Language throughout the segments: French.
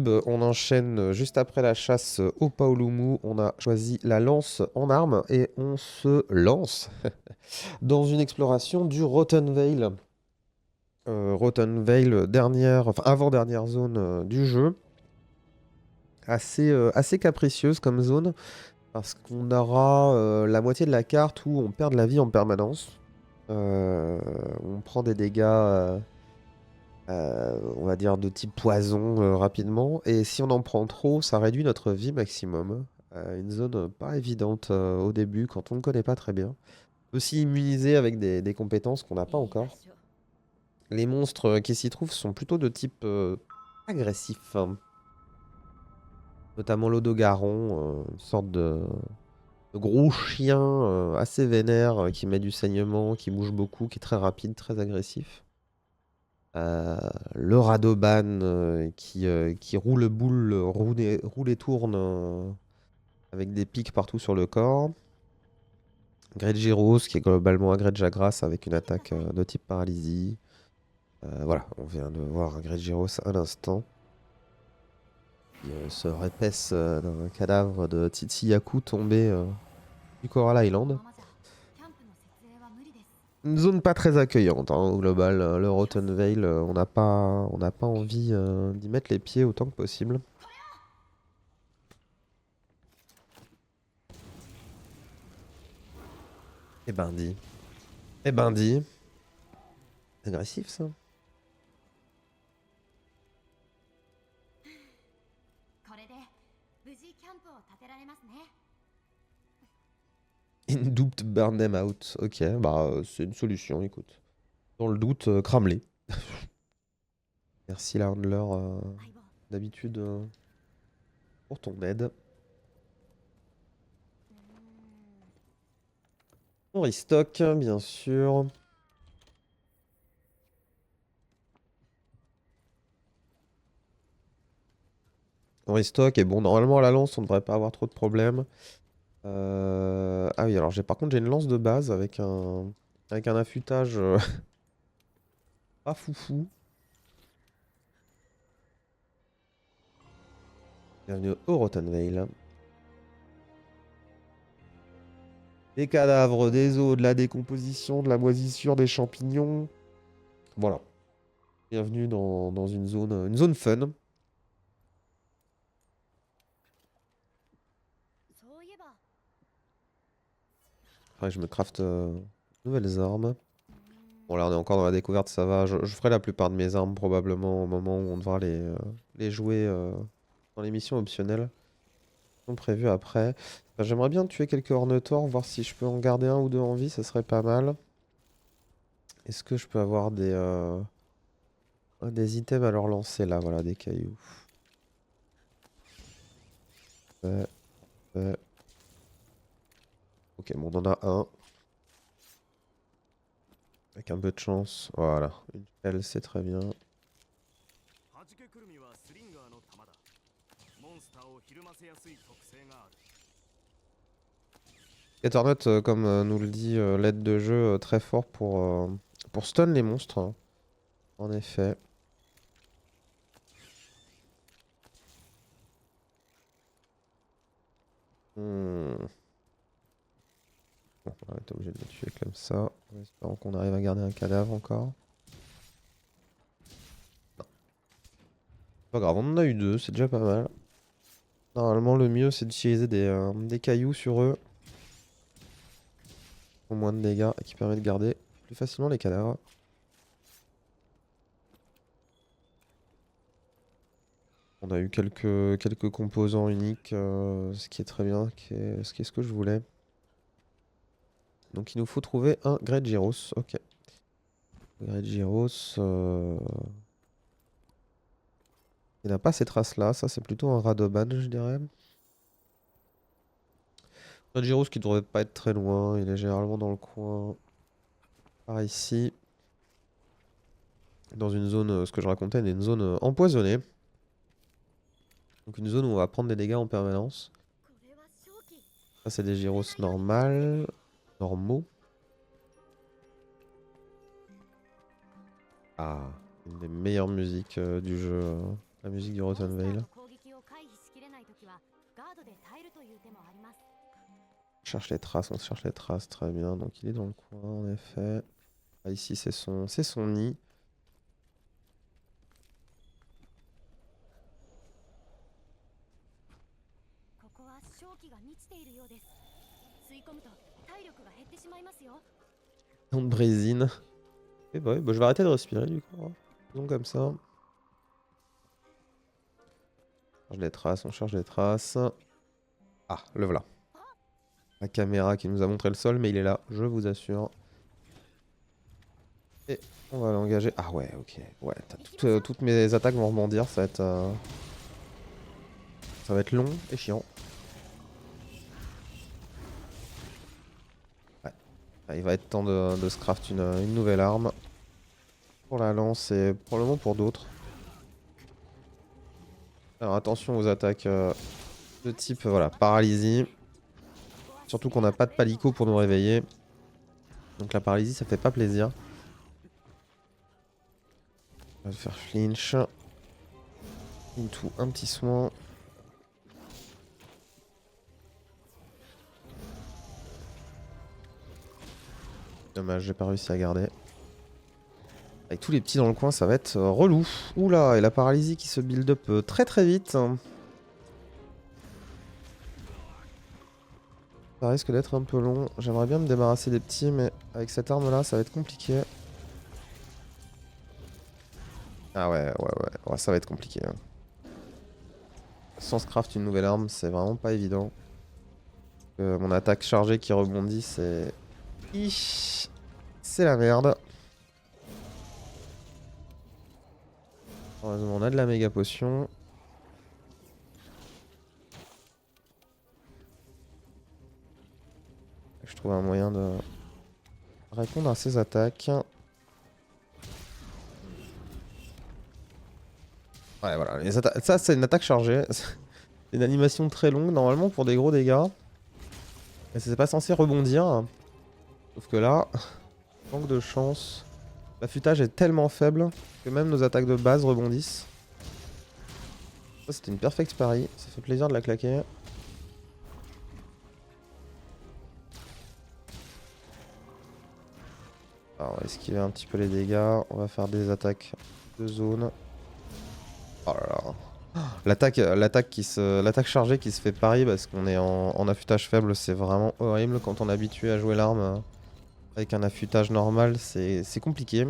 YouTube, on enchaîne juste après la chasse au Paolumu. On a choisi la lance en arme et on se lance dans une exploration du Rotten Vale. Rotten Vale, enfin avant-dernière zone du jeu. Assez capricieuse comme zone parce qu'on aura la moitié de la carte où on perd de la vie en permanence. On prend des dégâts. On va dire de type poison rapidement. Et si on en prend trop, ça réduit notre vie maximum. Une zone pas évidente au début quand on ne connaît pas très bien. Aussi immunisé avec des compétences qu'on n'a pas encore. Les monstres qui s'y trouvent sont plutôt de type agressif, hein. Notamment l'Odogaron, une sorte de gros chien assez vénère qui met du saignement, qui bouge beaucoup, qui est très rapide, très agressif. Le Radoban qui roule boule, roule et tourne avec des pics partout sur le corps. Gregiros qui est globalement un Grejagras avec une attaque de type paralysie. Voilà, on vient de voir un Gregiros à l'instant. Il se répaisse d'un cadavre de Tsitsiyaku tombé du Coral Island. Une zone pas très accueillante hein, au global. Le Rotten Vale, on n'a pas envie d'y mettre les pieds autant que possible. Eh ben dit. Eh ben dit. Agressif ça. In doubt, burn them out. Ok, bah c'est une solution, écoute. Dans le doute, crame-les. Merci la handler d'habitude pour ton aide. On restock, bien sûr. On restock et bon, normalement à la lance, on devrait pas avoir trop de problèmes. Ah oui, alors par contre j'ai une lance de base avec un affûtage pas foufou. Bienvenue au Rotten Vale. Des cadavres, des os, de la décomposition, de la moisissure, des champignons. Voilà. Bienvenue dans une zone fun. Après, je me craft nouvelles armes. Bon, là, on est encore dans la découverte, ça va. Je ferai la plupart de mes armes probablement au moment où on devra les jouer dans les missions optionnelles. Sont prévues après. Enfin, j'aimerais bien tuer quelques ornithores, voir si je peux en garder un ou deux en vie, ça serait pas mal. Est-ce que je peux avoir des items à leur lancer là, voilà, des cailloux. Ouais, ouais. Ok, bon, on en a un. Avec un peu de chance. Voilà, une pelle, c'est très bien. Ethernet, comme nous le dit l'aide de jeu, très fort pour stun les monstres, hein. En effet. Hmm. Bon, on va être obligé de le tuer comme ça. En espérant qu'on arrive à garder un cadavre encore. Non. Pas grave, on en a eu deux, c'est déjà pas mal. Normalement, le mieux, c'est d'utiliser des cailloux sur eux. Au moins de dégâts, qui permet de garder plus facilement les cadavres. On a eu quelques composants uniques, ce qui est très bien, ce qui est ce que je voulais. Donc il nous faut trouver un Gregiros. Ok. Gregiros. Il n'a pas ces traces-là. Ça, c'est plutôt un Radoban, je dirais. Gregiros qui devrait pas être très loin. Il est généralement dans le coin. Par ici. Dans une zone, ce que je racontais, une zone empoisonnée. Donc une zone où on va prendre des dégâts en permanence. Ça, c'est des gyros normaux. Ah, une des meilleures musiques du jeu. La musique du Rotten Vale. On cherche les traces, très bien. Donc il est dans le coin en effet. Ah, ici c'est son nid. On de brésine. Et bah, ouais, bah je vais arrêter de respirer du coup. Donc comme ça. On cherche les traces. Ah, le voilà. La caméra qui nous a montré le sol, mais il est là, je vous assure. Et on va l'engager. Ah ouais, ok. Ouais, toutes mes attaques vont rebondir, ça va être long et chiant. Ouais. Ah, il va être temps de se craft une nouvelle arme. Pour la lance et probablement pour d'autres. Alors attention aux attaques de type voilà, paralysie. Surtout qu'on n'a pas de palico pour nous réveiller. Donc la paralysie ça fait pas plaisir. On va faire flinch. Into un petit soin. Dommage, j'ai pas réussi à garder. Avec tous les petits dans le coin, ça va être relou. Oula, et la paralysie qui se build up très très vite. Ça risque d'être un peu long. J'aimerais bien me débarrasser des petits, mais avec cette arme là, ça va être compliqué. Ah ouais, ça va être compliqué. Sans se craft une nouvelle arme, c'est vraiment pas évident. Mon attaque chargée qui rebondit, c'est... C'est la merde. Heureusement, on a de la méga potion. Je trouve un moyen de répondre à ces attaques. Ouais, voilà. Ça, c'est une attaque chargée. C'est une animation très longue, normalement, pour des gros dégâts. Et c'est pas censé rebondir. Sauf que là, manque de chance. L'affûtage est tellement faible que même nos attaques de base rebondissent. Ça, c'était une perfect parry. Ça fait plaisir de la claquer. Alors, on va esquiver un petit peu les dégâts. On va faire des attaques de zone. Oh là là. L'attaque chargée qui se fait pari parce qu'on est en affûtage faible, c'est vraiment horrible quand on est habitué à jouer l'arme avec un affûtage normal, c'est compliqué.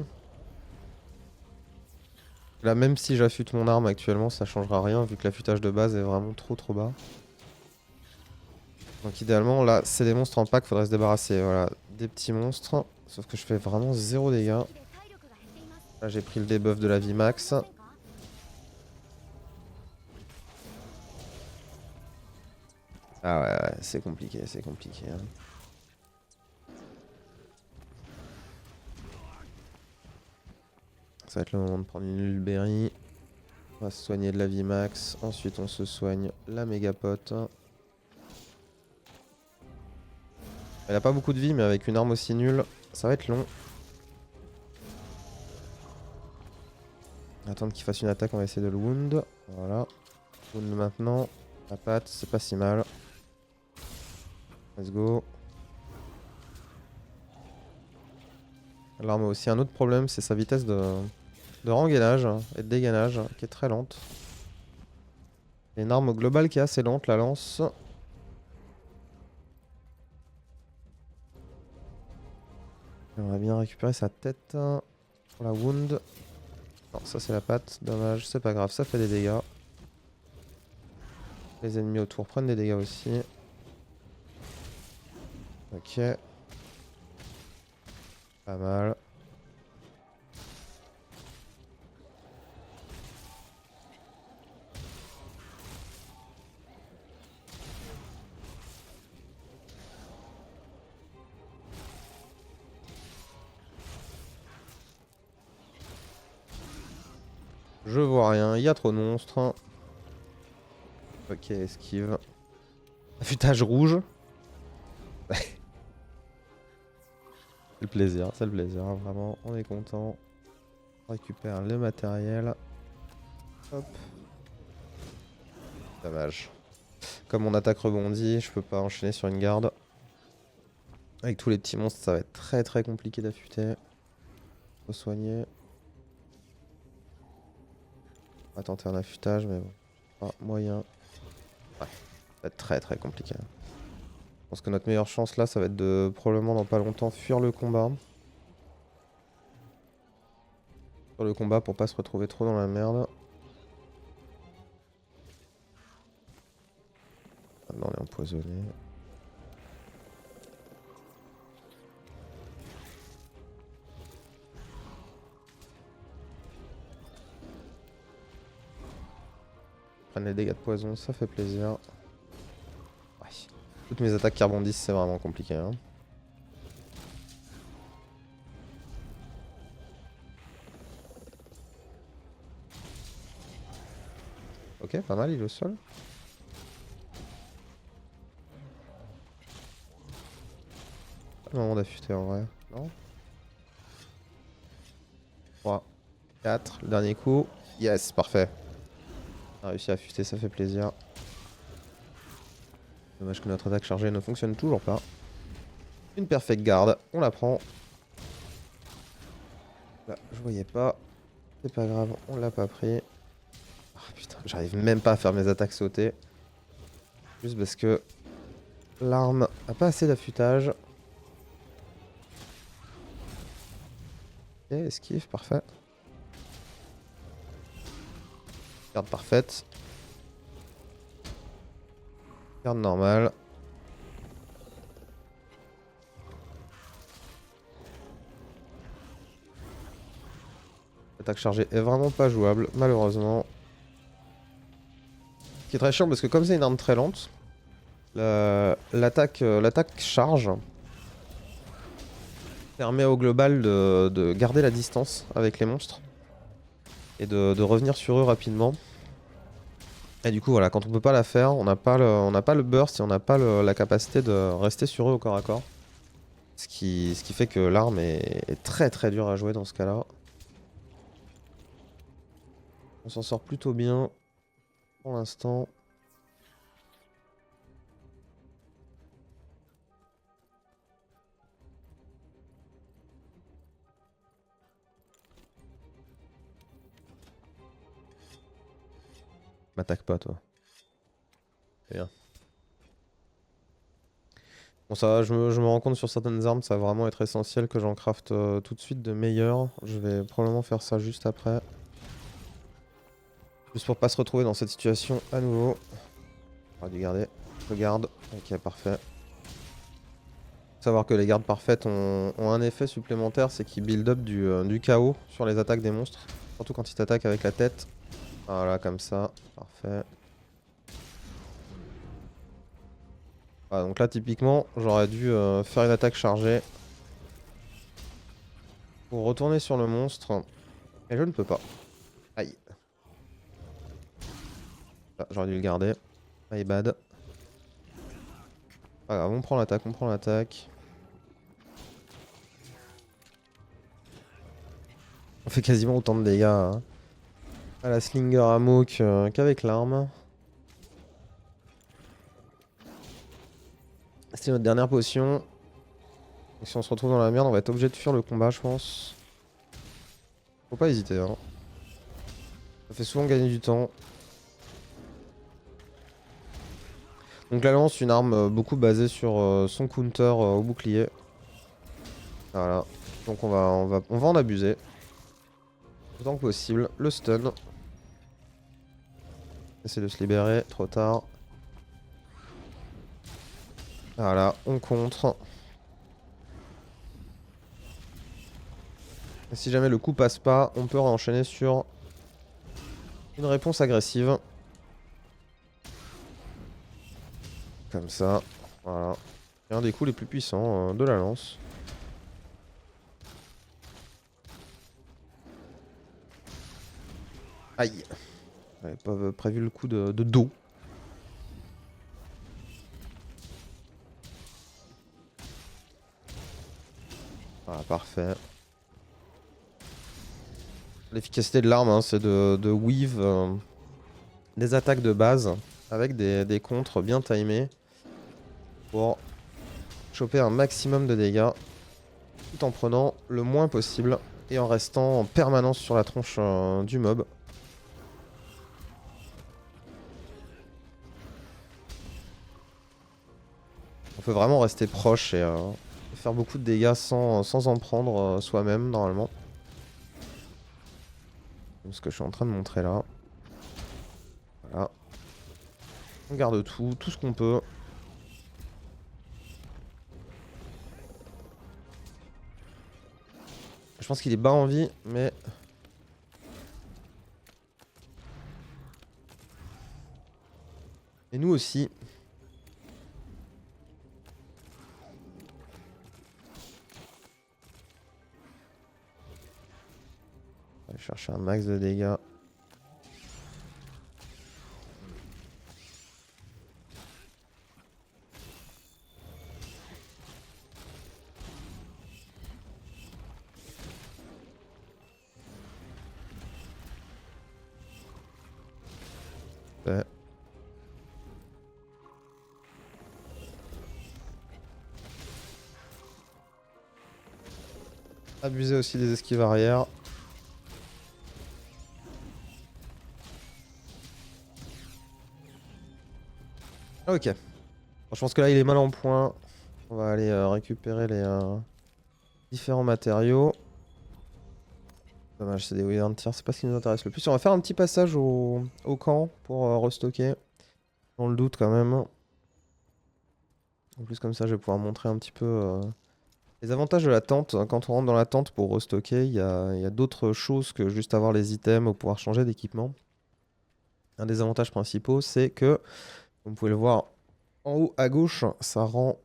Là, même si j'affûte mon arme actuellement, ça changera rien vu que l'affûtage de base est vraiment trop bas. Donc idéalement, là, c'est des monstres en pack, faudrait se débarrasser. Voilà, des petits monstres. Sauf que je fais vraiment 0 dégâts. Là, j'ai pris le debuff de la vie max. Ah ouais, c'est compliqué, hein. Ça va être le moment de prendre une Lulberry. On va se soigner de la vie max. Ensuite, on se soigne la méga pote. Elle a pas beaucoup de vie, mais avec une arme aussi nulle, ça va être long. Attendre qu'il fasse une attaque, on va essayer de le wound. Voilà. Wound maintenant. La patte, c'est pas si mal. Let's go. L'arme a aussi un autre problème, c'est sa vitesse de rengainage et de dégainage qui est très lente. Il y a une arme globale qui est assez lente, la lance. J'aimerais bien récupérer sa tête pour la wound. Non, ça c'est la patte, dommage, c'est pas grave, ça fait des dégâts. Les ennemis autour prennent des dégâts aussi. Ok. Pas mal. Je vois rien, il y a trop de monstres. Ok, esquive. Affûtage rouge. C'est le plaisir, hein, vraiment, on est content. On récupère le matériel. Hop. Dommage. Comme mon attaque rebondit, je peux pas enchaîner sur une garde. Avec tous les petits monstres, ça va être très compliqué d'affûter. Faut soigner. On va tenter un affûtage, mais bon. Pas moyen. Ouais, ça va être très compliqué. Je pense que notre meilleure chance là, ça va être de probablement dans pas longtemps fuir le combat. Fuir le combat pour pas se retrouver trop dans la merde. Maintenant on est empoisonné. Prendre les dégâts de poison, ça fait plaisir. Ouais. Toutes mes attaques qui rebondissent, c'est vraiment compliqué. Hein. Ok, pas mal, il est au sol. Pas le moment d'affûter en vrai, non? 3, 4, le dernier coup. Yes, parfait. On a réussi à affûter, ça fait plaisir. Dommage que notre attaque chargée ne fonctionne toujours pas. Une perfect garde, on la prend. Là, je voyais pas. C'est pas grave, on l'a pas pris. Oh, putain, j'arrive même pas à faire mes attaques sauter. Juste parce que l'arme a pas assez d'affûtage. Ok, esquive, parfait. Garde parfaite. Garde normale. L'attaque chargée est vraiment pas jouable, malheureusement. Ce qui est très chiant parce que comme c'est une arme très lente, l'attaque charge permet au global de garder la distance avec les monstres et de revenir sur eux rapidement. Et du coup voilà, quand on peut pas la faire, on n'a pas le burst et on n'a pas la capacité de rester sur eux au corps à corps. Ce qui fait que l'arme est très dure à jouer dans ce cas-là. On s'en sort plutôt bien pour l'instant. M'attaque pas toi. C'est bien. Bon ça, je me rends compte sur certaines armes, ça va vraiment être essentiel que j'en crafte tout de suite de meilleurs. Je vais probablement faire ça juste après. Juste pour pas se retrouver dans cette situation à nouveau. On va dû garder. Regarde. Ok, parfait. Savoir que les gardes parfaites ont un effet supplémentaire, c'est qu'ils build up du chaos sur les attaques des monstres. Surtout quand ils t'attaquent avec la tête. Voilà, comme ça. Parfait. Voilà, donc là, typiquement, j'aurais dû faire une attaque chargée pour retourner sur le monstre. Et je ne peux pas. Aïe. Ah, j'aurais dû le garder. My bad. Pas grave, on prend l'attaque, on prend l'attaque. On fait quasiment autant de dégâts hein, à la Slinger Ammo qu'avec l'arme. C'est notre dernière potion. Et si on se retrouve dans la merde, on va être obligé de fuir le combat, je pense. Faut pas hésiter. Hein. Ça fait souvent gagner du temps. Donc la lance, une arme beaucoup basée sur son counter au bouclier. Voilà. Donc on va en abuser. Autant que possible. Le stun. Essayer de se libérer. Trop tard. Voilà. On contre. Et si jamais le coup passe pas, on peut enchaîner sur une réponse agressive. Comme ça. Voilà. C'est un des coups les plus puissants de la lance. Aïe. J'avais pas prévu le coup de dos. Voilà, parfait. L'efficacité de l'arme, hein, c'est de weave des attaques de base avec des contres bien timés pour choper un maximum de dégâts tout en prenant le moins possible et en restant en permanence sur la tronche du mob. On peut vraiment rester proche et faire beaucoup de dégâts sans en prendre soi-même normalement. Comme ce que je suis en train de montrer là. Voilà. On garde tout ce qu'on peut. Je pense qu'il est bas en vie, mais... Et nous aussi. On va aller chercher un max de dégâts. Ouais. Abuser aussi des esquives arrière. Ok. Bon, je pense que là il est mal en point. On va aller récupérer les différents matériaux. Dommage, c'est des Wither Tears, c'est pas ce qui nous intéresse le plus. On va faire un petit passage au camp pour restocker. Dans le doute quand même. En plus comme ça je vais pouvoir montrer un petit peu les avantages de la tente. Quand on rentre dans la tente pour restocker, il y a d'autres choses que juste avoir les items ou pouvoir changer d'équipement. Un des avantages principaux c'est que, comme vous pouvez le voir en haut à gauche, ça rend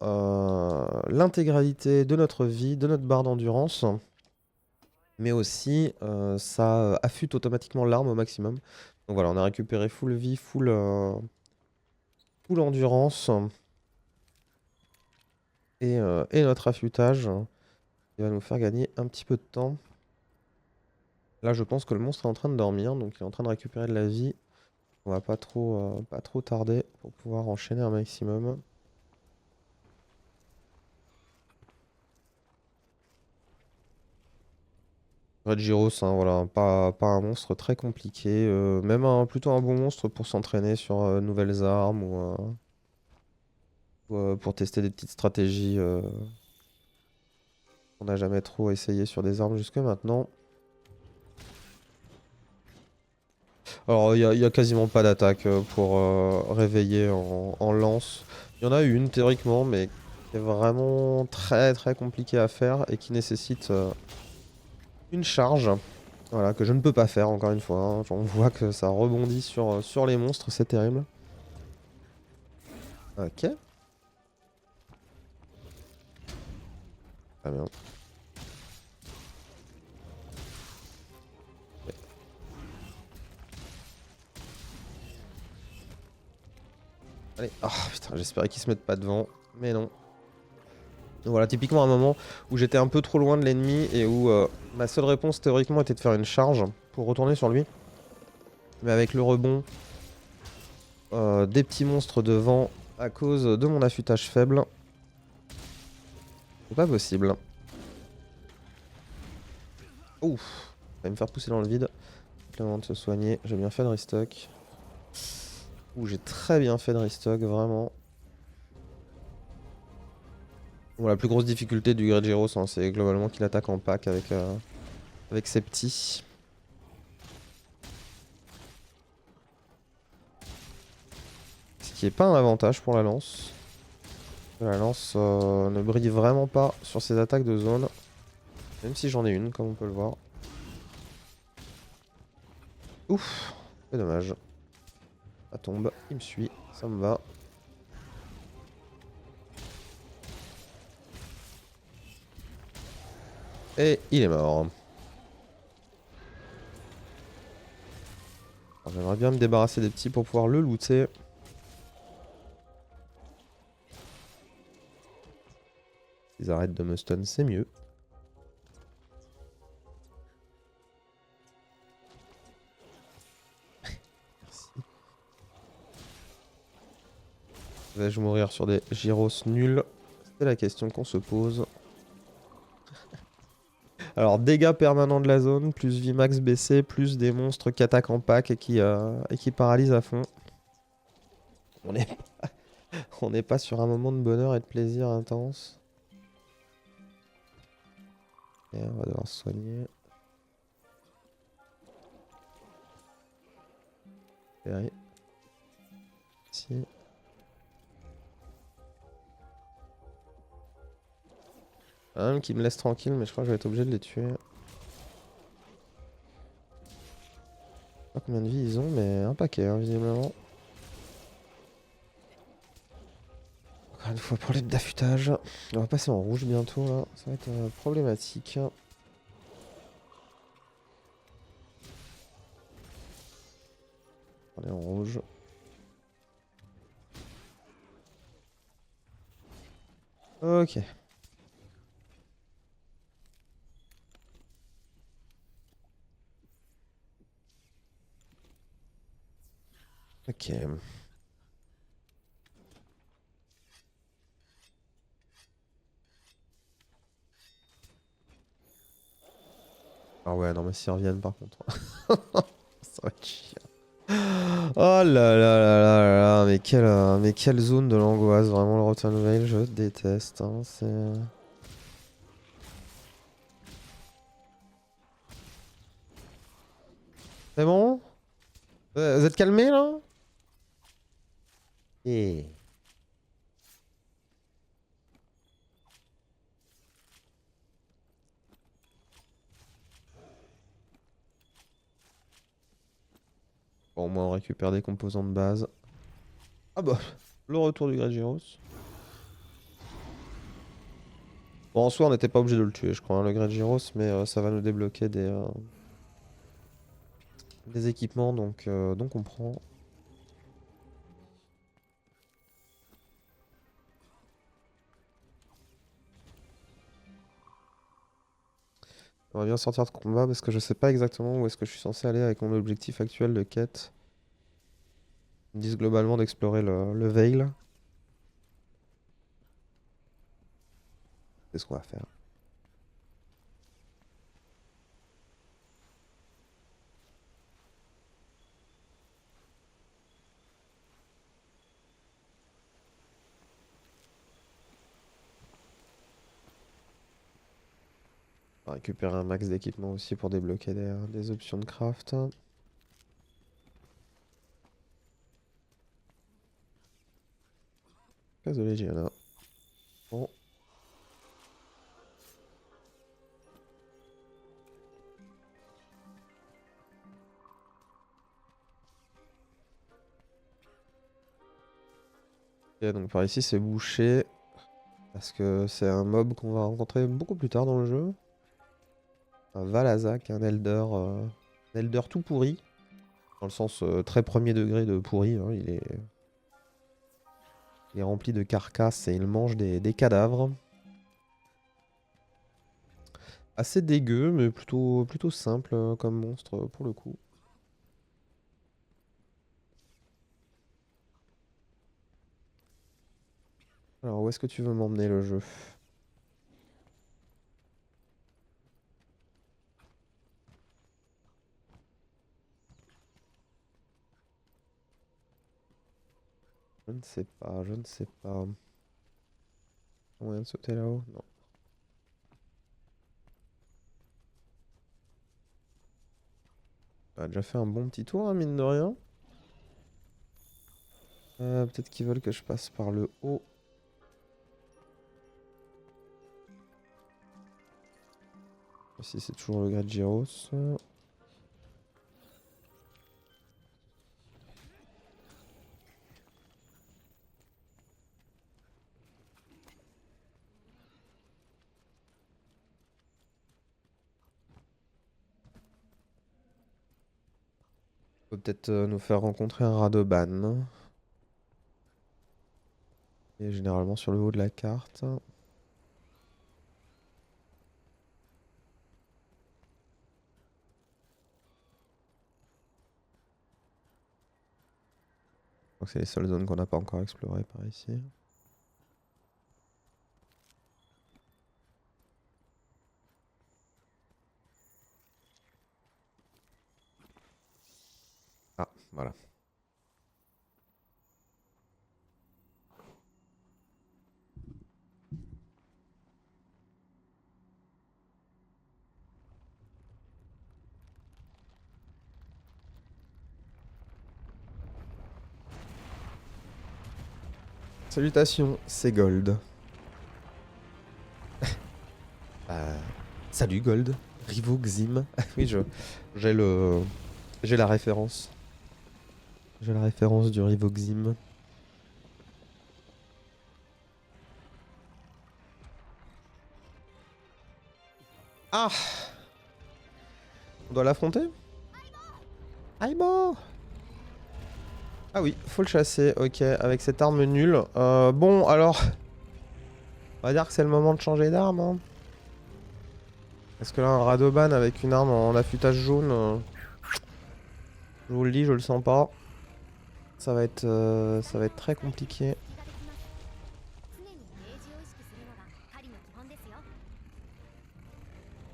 l'intégralité de notre vie, de notre barre d'endurance. Mais aussi ça affûte automatiquement l'arme au maximum. Donc voilà, on a récupéré full vie, full endurance et notre affûtage qui va nous faire gagner un petit peu de temps. Là je pense que le monstre est en train de dormir, donc il est en train de récupérer de la vie. On va pas trop tarder pour pouvoir enchaîner un maximum. Red Gyros, hein, voilà, pas un monstre très compliqué, même plutôt un bon monstre pour s'entraîner sur nouvelles armes ou pour tester des petites stratégies qu'on n'a jamais trop essayé sur des armes jusque maintenant. Alors il y a quasiment pas d'attaque pour réveiller en lance. Il y en a une théoriquement, mais qui est vraiment très compliquée à faire et qui nécessite une charge. Voilà, que je ne peux pas faire encore une fois, hein. On voit que ça rebondit sur les monstres, c'est terrible. Ok. Très bien. Ok. Allez. Ah putain, j'espérais qu'ils se mettent pas devant. Mais non. Voilà, typiquement un moment où j'étais un peu trop loin de l'ennemi et où ma seule réponse théoriquement était de faire une charge pour retourner sur lui. Mais avec le rebond des petits monstres devant à cause de mon affûtage faible, c'est pas possible. Ouf, il va me faire pousser dans le vide. Le moment de se soigner, j'ai bien fait de restock. Ouh, j'ai très bien fait de restock, vraiment. Bon, la plus grosse difficulté du Great Gyros, hein, c'est globalement qu'il attaque en pack avec ses petits. Ce qui est pas un avantage pour la lance. La lance ne brille vraiment pas sur ses attaques de zone. Même si j'en ai une, comme on peut le voir. Ouf, c'est dommage. Ça tombe, il me suit, ça me va. Et il est mort. J'aimerais bien me débarrasser des petits pour pouvoir le looter. S'ils arrêtent de me stun, c'est mieux. Merci. Vais-je mourir sur des gyros nuls? C'est la question qu'on se pose. Alors, dégâts permanents de la zone, plus Vmax baissé, plus des monstres qui attaquent en pack et qui paralysent à fond. On est, on n'est pas sur un moment de bonheur et de plaisir intense. Et on va devoir se soigner. Ici. Un qui me laisse tranquille, mais je crois que je vais être obligé de les tuer. Je sais pas combien de vie ils ont, mais un paquet, hein, visiblement. Encore une fois, problème d'affûtage. On va passer en rouge bientôt, là. Ça va être problématique. On est en rouge. Ok. Ok. Ah ouais, non mais s'ils reviennent par contre. Ça va être chiant. Oh là là là là là, mais quelle zone de l'angoisse, vraiment le Rotten Vale, je déteste. Hein, c'est bon? Vous êtes calmés là? Eh. Bon, au moins on récupère des composants de base. Ah bah, le retour du Gregiros. Bon, en soi, on n'était pas obligé de le tuer, je crois, hein, le Gregiros, mais ça va nous débloquer des équipements, donc on prend. On va bien sortir de combat parce que je sais pas exactement où est-ce que je suis censé aller avec mon objectif actuel de quête. Ils me disent globalement d'explorer le Veil. C'est ce qu'on va faire. On va récupérer un max d'équipement aussi pour débloquer des options de craft. Désolé, Gianna. Bon. Ok, donc par ici c'est bouché. Parce que c'est un mob qu'on va rencontrer beaucoup plus tard dans le jeu. Un Valazak, un elder tout pourri. Dans le sens très premier degré de pourri. Hein. Il est rempli de carcasses et il mange des cadavres. Assez dégueu, mais plutôt simple comme monstre pour le coup. Alors, où est-ce que tu veux m'emmener le jeu? Je ne sais pas, je ne sais pas. Moyen de sauter là-haut? Non. On a déjà fait un bon petit tour, hein, mine de rien. Peut-être qu'ils veulent que je passe par le haut. Ici, c'est toujours le Gregiros. Peut peut-être nous faire rencontrer un Radoban. Et généralement sur le haut de la carte. que c'est les seules zones qu'on n'a pas encore explorées par ici. Ah, voilà. Salutations, c'est Gold. Salut Gold. Rivo Xim. Oui, j'ai le j'ai la référence. J'ai la référence du Rivo Xim. Ah, on doit l'affronter? Aïe. Ah oui, faut le chasser, ok, avec cette arme nulle. Bon, alors... On va dire que c'est le moment de changer d'arme, hein. Parce que là, un Radoban avec une arme en affûtage jaune... je vous le dis, je le sens pas. Ça va être très compliqué.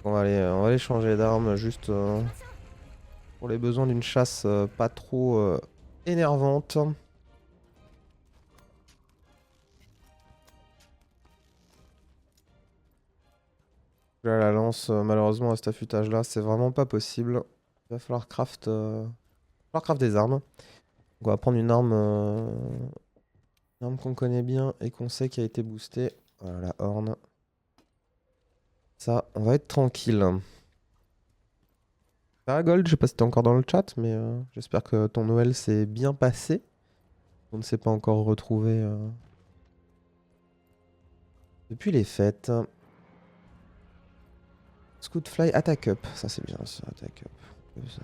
On va aller changer d'arme, juste pour les besoins d'une chasse pas trop énervante. Là, la lance, malheureusement, à cet affûtage-là, c'est vraiment pas possible. Il va falloir craft des armes. On va prendre une arme qu'on connaît bien et qu'on sait qui a été boostée. Voilà, la Horn. Ça, on va être tranquille. Ah, Gold, je sais pas si t'es encore dans le chat, mais j'espère que ton Noël s'est bien passé. On ne s'est pas encore retrouvé depuis les fêtes. Scootfly Attack Up, ça c'est bien ça, Attack Up. Comme ça.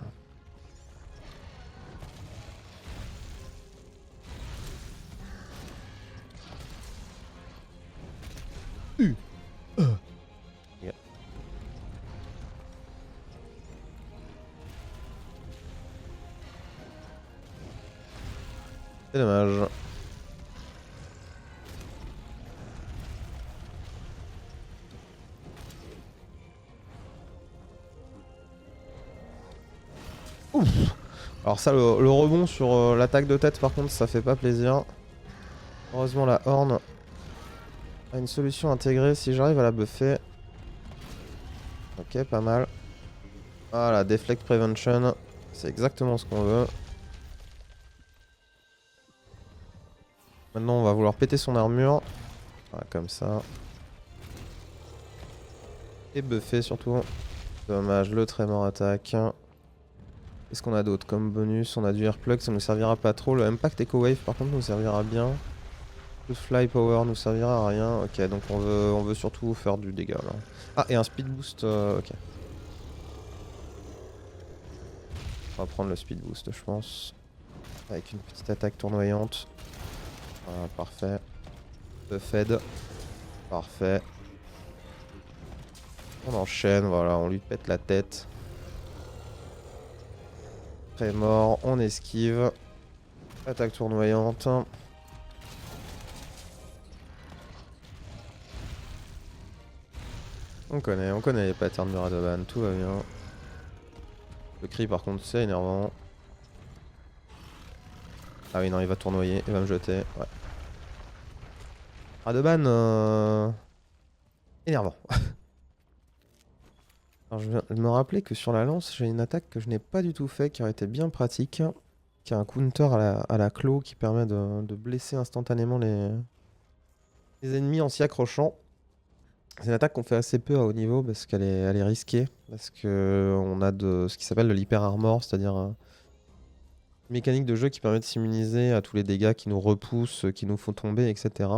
Yeah. C'est dommage. Ouf. Alors ça, le rebond sur l'attaque de tête, par contre, ça fait pas plaisir. Heureusement, la Horn a une solution intégrée si j'arrive à la buffer. Ok, pas mal. Voilà, Deflect Prevention. C'est exactement ce qu'on veut. Maintenant, on va vouloir péter son armure. Voilà, comme ça. Et buffer surtout. Dommage, le Tremor attaque. Qu'est-ce qu'on a d'autre comme bonus? On a du Airplug, ça nous servira pas trop. Le Impact Echo Wave, par contre, nous servira bien. Le Fly Power nous servira à rien. Ok, donc on veut surtout faire du dégât là. Ah, et un Speed Boost, ok. On va prendre le Speed Boost, je pense. Avec une petite attaque tournoyante. Voilà, parfait. Le Fed. Parfait. On enchaîne, voilà, on lui pète la tête. Très mort, on esquive. Attaque tournoyante. On connaît les patterns de Radovan, tout va bien. Le cri par contre c'est énervant. Ah oui non, il va tournoyer, il va me jeter, ouais. Radovan, énervant. Alors je viens de me rappeler que sur la lance, j'ai une attaque que je n'ai pas du tout fait, qui aurait été bien pratique. Qui a un counter à la claw qui permet de blesser instantanément les ennemis en s'y accrochant. C'est une attaque qu'on fait assez peu à haut niveau parce elle est risquée. Parce que on a ce qui s'appelle de l'hyper armor, c'est-à-dire une mécanique de jeu qui permet de s'immuniser à tous les dégâts qui nous repoussent, qui nous font tomber, etc.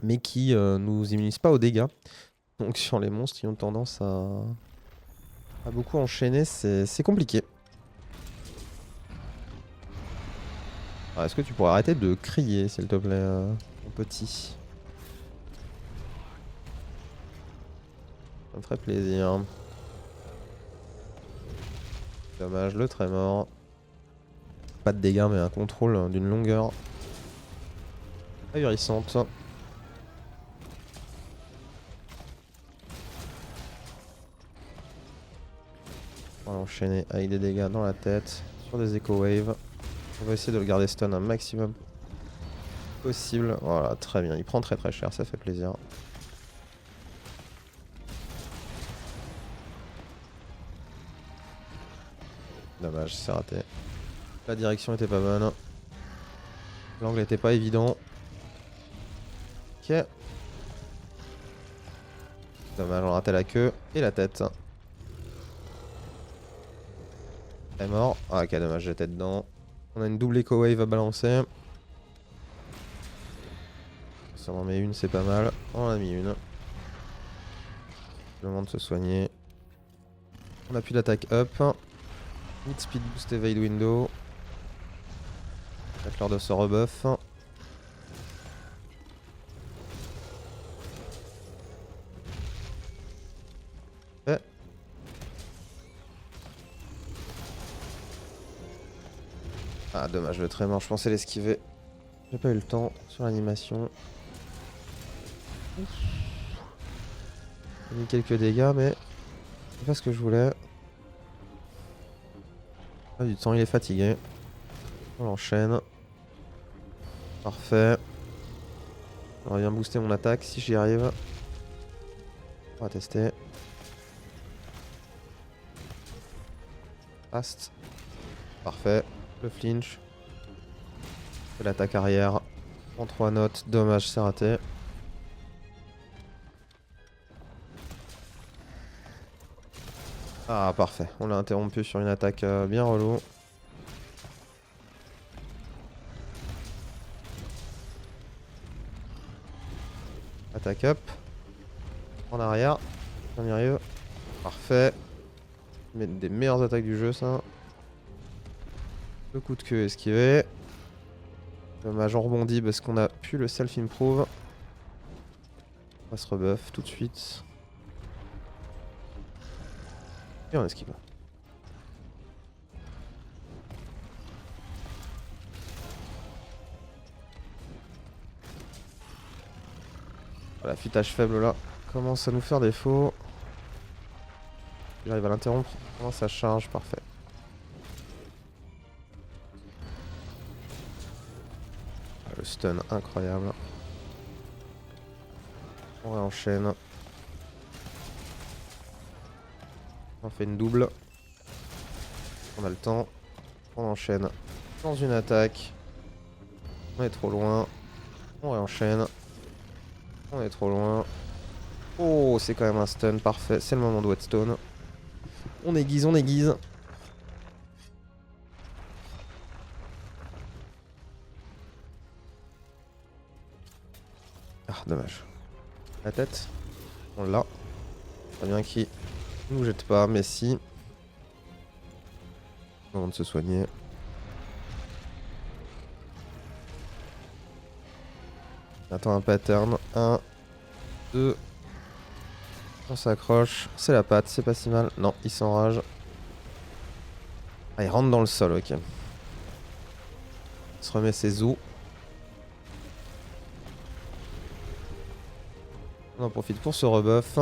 Mais qui nous immunise pas aux dégâts. Donc sur les monstres qui ont tendance à beaucoup enchaîner, c'est compliqué. Est-ce que tu pourrais arrêter de crier, s'il te plaît, mon petit? Ça me ferait plaisir. Dommage, le Tremor. Pas de dégâts, mais un contrôle d'une longueur ahurissante. On va enchaîner avec des dégâts dans la tête, sur des Echo Waves. On va essayer de le garder stun un maximum possible. Voilà, très bien. Il prend très très cher, ça fait plaisir. Dommage, c'est raté. La direction était pas bonne. L'angle était pas évident. Ok. Dommage, on a raté la queue et la tête. Elle est mort. Ah, ok, dommage, j'étais dedans. On a une double Echo Wave à balancer. Si on en met une, c'est pas mal. On en a mis une. Le moment de se soigner. On a plus d'attaque up. Mid speed boost evade window. Avec l'heure de ce rebuff. Ouais. Ah dommage, le trémor, je pensais l'esquiver. J'ai pas eu le temps sur l'animation. J'ai mis quelques dégâts mais c'est pas ce que je voulais. Ah, du temps, il est fatigué. On l'enchaîne. Parfait. On va bien booster mon attaque si j'y arrive. On va tester. Fast. Parfait. Le flinch. Et l'attaque arrière. En 3 notes. Dommage, c'est raté. Ah, parfait. On l'a interrompu sur une attaque bien relou. Attaque up. En arrière. On y arrive. Parfait. Des meilleures attaques du jeu, ça. Le coup de queue esquivé. Dommage, on rebondit parce qu'on a pu le self-improve. On va se rebuff tout de suite. Et on esquive. Voilà, futage faible là. Commence à nous faire défaut. J'arrive à l'interrompre. Comment ça charge, parfait. Ah, le stun incroyable. On réenchaîne. On fait une double. On a le temps. On enchaîne dans une attaque. On est trop loin. On réenchaîne. On est trop loin. Oh, c'est quand même un stun, parfait. C'est le moment de Whetstone. On aiguise, on aiguise. Ah, dommage. La tête. On l'a. Très bien qu'il nous jette pas, mais si. Moment de se soigner. Attends un pattern. 1, 2. On s'accroche. C'est la patte, c'est pas si mal. Non, il s'enrage. Ah, il rentre dans le sol, ok. Il se remet ses os. On en profite pour ce rebuff.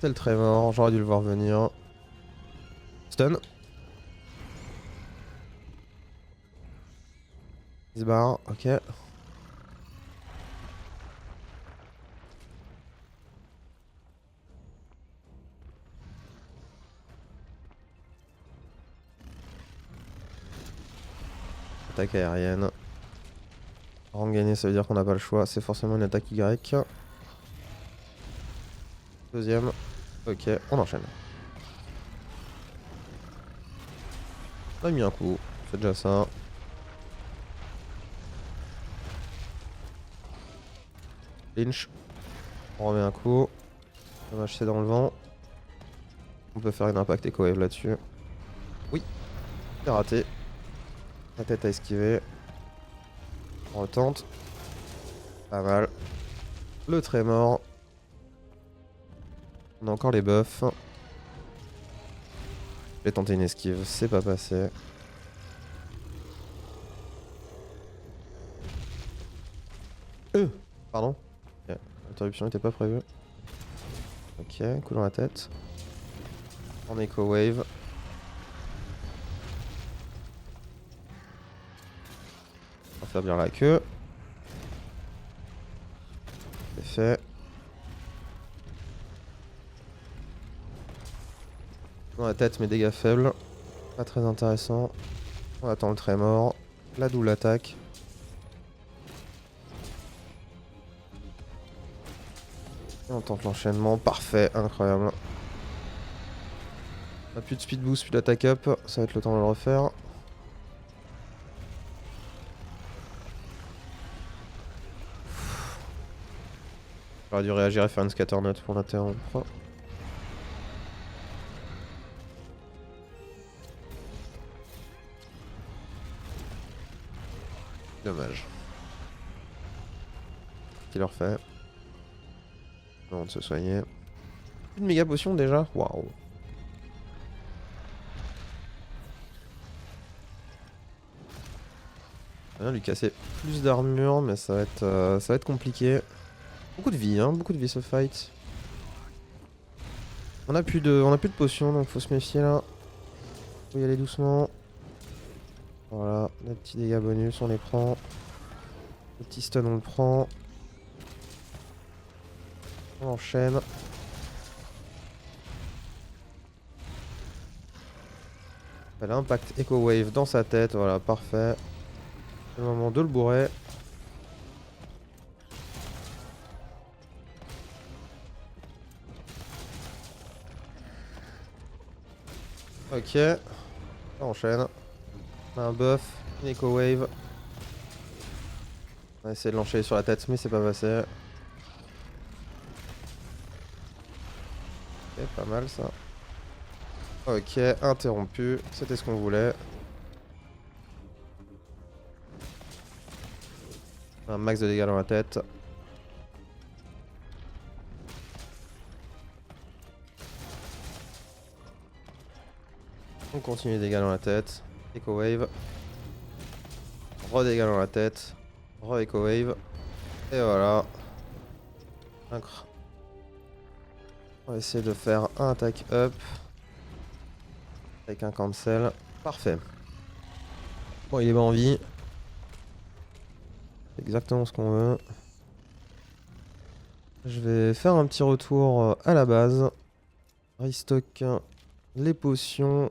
C'est le trémor, j'aurais dû le voir venir. Stun. Il se barre, ok. Attaque aérienne. Rang gagné, ça veut dire qu'on n'a pas le choix. C'est forcément une attaque Y. Deuxième. Ok, on enchaîne. On a mis un coup. C'est déjà ça. Lynch. On remet un coup. Dommage, c'est dans le vent. On peut faire une impact Echo Wave là-dessus. Oui. C'est raté. La tête à esquiver. On retente. Pas mal. Le trémor. On a encore les buffs. Je vais tenter une esquive, c'est pas passé. Pardon. Ok, l'interruption n'était pas prévue. Ok, coup dans la tête. En Echo Wave. On va faire bien la queue. C'est fait. Coup dans la tête, mais dégâts faibles. Pas très intéressant. On attend le trémor. La double attaque. Et on tente l'enchaînement. Parfait, incroyable. On a plus de speed boost, plus d'attaque up. Ça va être le temps de le refaire. J'aurais dû réagir et faire une scatternut pour l'interrompre. Dommage. Qui leur fait. Non, de se soigner. Une méga potion déjà. Waouh. On va lui casser plus d'armure, mais ça va être compliqué. Beaucoup de vie, hein, beaucoup de vie ce fight. On a plus de potions, donc faut se méfier là. Faut y aller doucement. Voilà, les petits dégâts bonus, on les prend. Le petit stun, on le prend. On enchaîne. Elle a impact Echo Wave dans sa tête, voilà, parfait. C'est le moment de le bourrer. Ok. On enchaîne. On a un buff, une Echo Wave. On va essayer de l'enchaîner sur la tête, mais c'est pas passé. Ok, pas mal ça. Ok, interrompu. C'était ce qu'on voulait. Un max de dégâts dans la tête. On continue les dégâts dans la tête. Echo Wave. Re-dégâts dans la tête. Re-Echo Wave. Et voilà. Incroyable. On va essayer de faire un attack up. Avec un cancel. Parfait. Bon, il est pas en vie. C'est exactement ce qu'on veut. Je vais faire un petit retour à la base. Restock les potions.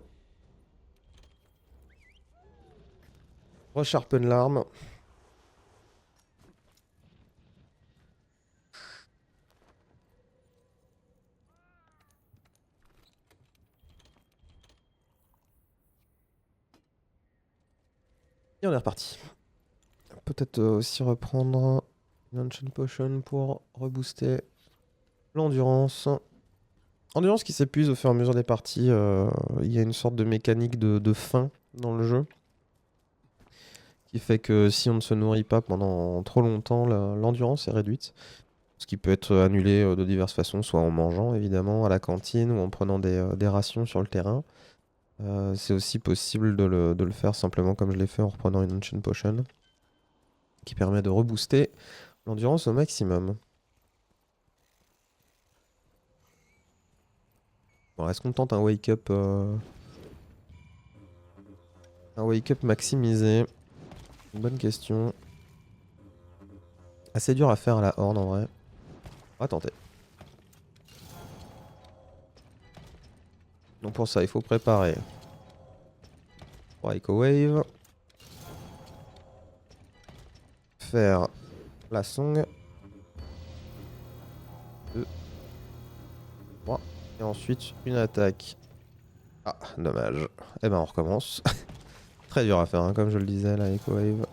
Resharpen l'arme. Et on est reparti. Peut-être aussi reprendre une Ancient Potion pour rebooster l'endurance. Endurance qui s'épuise au fur et à mesure des parties. Il y a une sorte de mécanique de faim dans le jeu. Qui fait que si on ne se nourrit pas pendant trop longtemps, l'endurance est réduite. Ce qui peut être annulé de diverses façons, soit en mangeant évidemment à la cantine ou en prenant des rations sur le terrain. C'est aussi possible de le faire simplement comme je l'ai fait en reprenant une Ancient Potion. Qui permet de rebooster l'endurance au maximum. Bon, est-ce qu'on tente un wake-up maximisé? Une bonne question. Assez dur à faire à la horde en vrai. On va tenter. Donc pour ça, il faut préparer 3 Echo Wave. Faire la song. 2, 3. Et ensuite une attaque. Ah, dommage. Eh ben on recommence. Très dur à faire, hein, comme je le disais, la Echo Wave.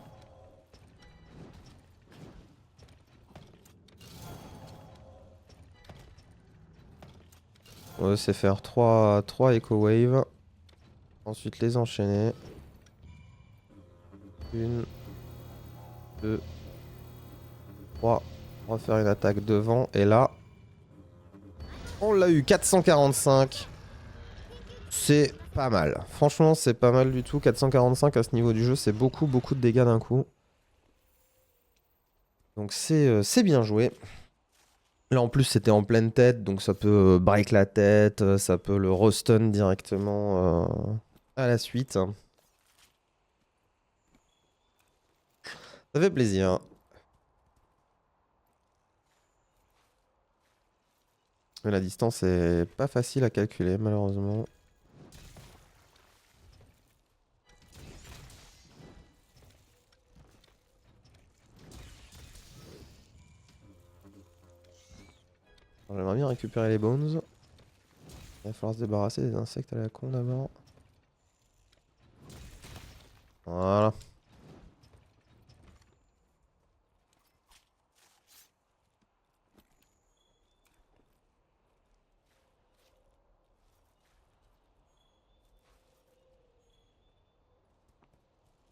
On va essayer de faire 3 Echo Wave. Ensuite les enchaîner. 1, 2, 3. Refaire une attaque devant. Et là, on l'a eu, 445. C'est pas mal. Franchement, c'est pas mal du tout. 445 à ce niveau du jeu, c'est beaucoup, beaucoup de dégâts d'un coup. Donc c'est bien joué. Là, en plus, c'était en pleine tête, donc ça peut break la tête, ça peut le restun directement à la suite. Ça fait plaisir. Mais la distance est pas facile à calculer, malheureusement. J'aimerais bien récupérer les bones. Il va falloir se débarrasser des insectes à la con d'abord. Voilà.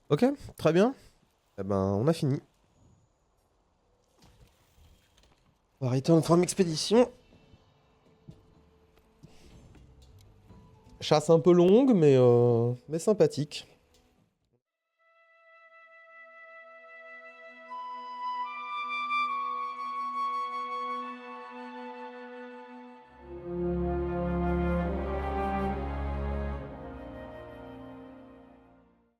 Ok, très bien. Eh ben, on a fini. On va return from expédition. Chasse un peu longue, mais sympathique.